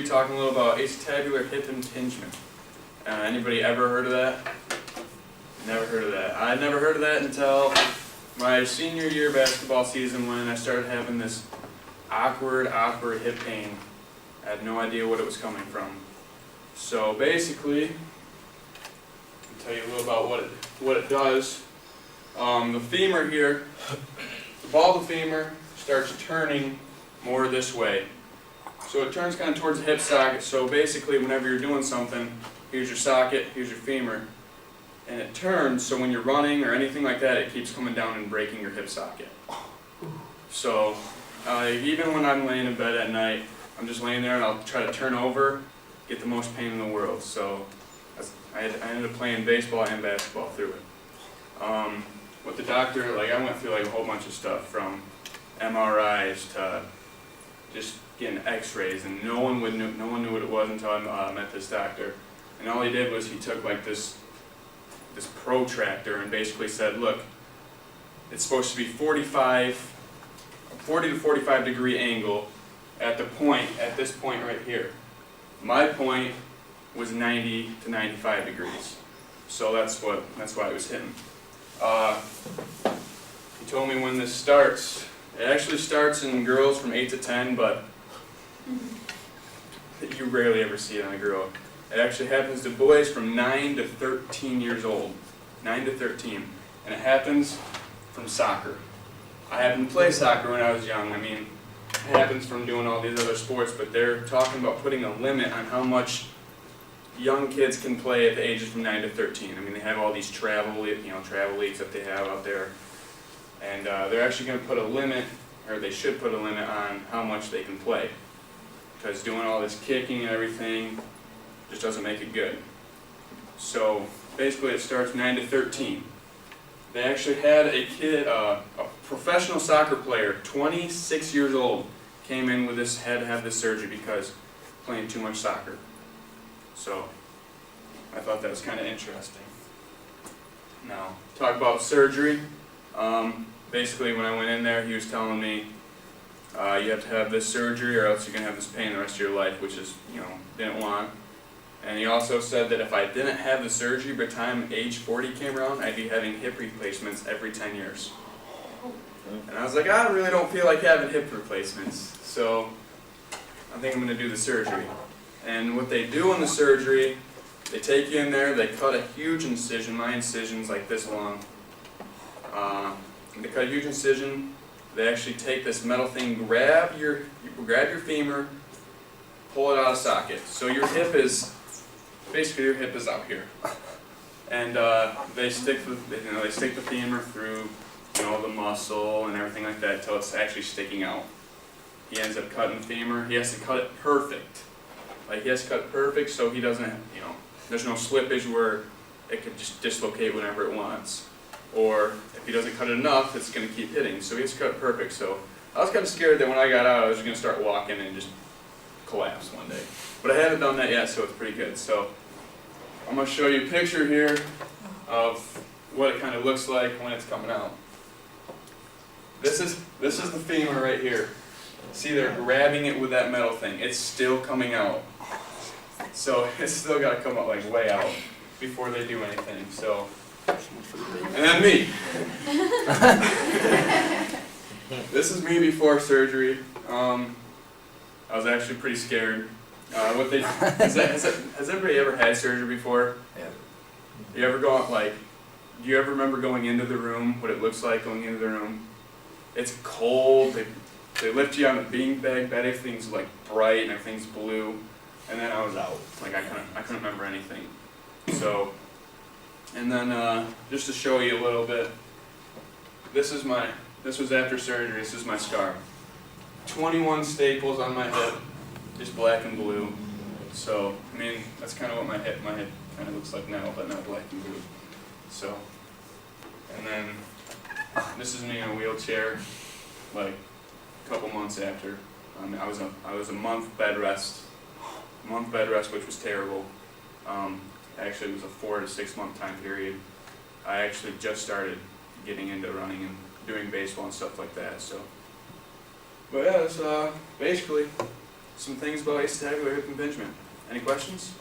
be talking a little about acetabular hip impingement. Anybody ever heard of that? Never heard of that. I never heard of that until my senior year basketball season when I started having this awkward hip pain. I had no idea what it was coming from. So basically, I'll tell you a little about what it does. The femur here, the ball of the femur starts turning more this way. So it turns kind of towards the hip socket. So basically, whenever you're doing something, here's your socket, here's your femur, and it turns, so when you're running or anything like that, it keeps coming down and breaking your hip socket. So even when I'm laying in bed at night, I'm just laying there and I'll try to turn over, get the most pain in the world. So I ended up playing baseball and basketball through it. With the doctor, I went through a whole bunch of stuff, from MRIs to just getting X-rays, and no one knew what it was until I met this doctor. And all he did was he took this protractor and basically said, look, it's supposed to be 40 to 45 degree angle at this point right here. My point was 90 to 95 degrees. So that's why it was hitting. He told me when this starts. It actually starts in girls from 8 to 10, but you rarely ever see it on a girl. It actually happens to boys from 9 to 13 years old. 9 to 13. And it happens from soccer. I happened to play soccer when I was young. I mean, it happens from doing all these other sports, but they're talking about putting a limit on how much young kids can play at the ages from 9 to 13. I mean, they have all these travel leagues that they have out there. And they're actually going to put a limit, or they should put a limit on how much they can play. Because doing all this kicking and everything just doesn't make it good. So basically it starts 9 to 13. They actually had a kid, a professional soccer player, 26 years old, came in with this, had to have this surgery because playing too much soccer. So I thought that was kind of interesting. Now, talk about surgery. Basically when I went in there, he was telling me you have to have this surgery or else you're going to have this pain the rest of your life, which is, didn't want. And he also said that if I didn't have the surgery by the time age 40 came around, I'd be having hip replacements every 10 years. And I was like, I really don't feel like having hip replacements, so I think I'm going to do the surgery. And what they do in the surgery, they take you in there, they cut a huge incision. My incision's like this long. They cut a huge incision. They actually take this metal thing, grab your femur, pull it out of socket. So your hip is out here, and they stick the femur through the muscle and everything like that until it's actually sticking out. He ends up cutting the femur. He has to cut it perfect. He has to cut it perfect so he doesn't, there's no slippage where it could just dislocate whenever it wants. Or if he doesn't cut it enough, it's going to keep hitting. So he has to cut it perfect. So I was kind of scared that when I got out, I was going to start walking and just collapse one day. But I haven't done that yet, so it's pretty good. So I'm going to show you a picture here of what it kind of looks like when it's coming out. This is the femur right here. See, they're grabbing it with that metal thing. It's still coming out. So it's still got to come up way out before they do anything. So, and then me. This is me before surgery. I was actually pretty scared. Has everybody ever had surgery before? Yeah. Do you ever remember going into the room, what it looks like going into the room? It's cold. They lift you on a beanbag bed. Everything's bright and everything's blue. And then I was out. I couldn't remember anything. So, and then just to show you a little bit, this was after surgery. This is my scar. 21 staples on my hip, just black and blue. So, I mean, that's kind of what my hip kind of looks like now, but not black and blue. So, and then this is me in a wheelchair, a couple months after. I was a month bed rest, which was terrible. Actually, it was a 4 to 6 month time period. I actually just started getting into running and doing baseball and stuff like that. So, but yeah, that's basically some things about acetabular hip impingement. Any questions?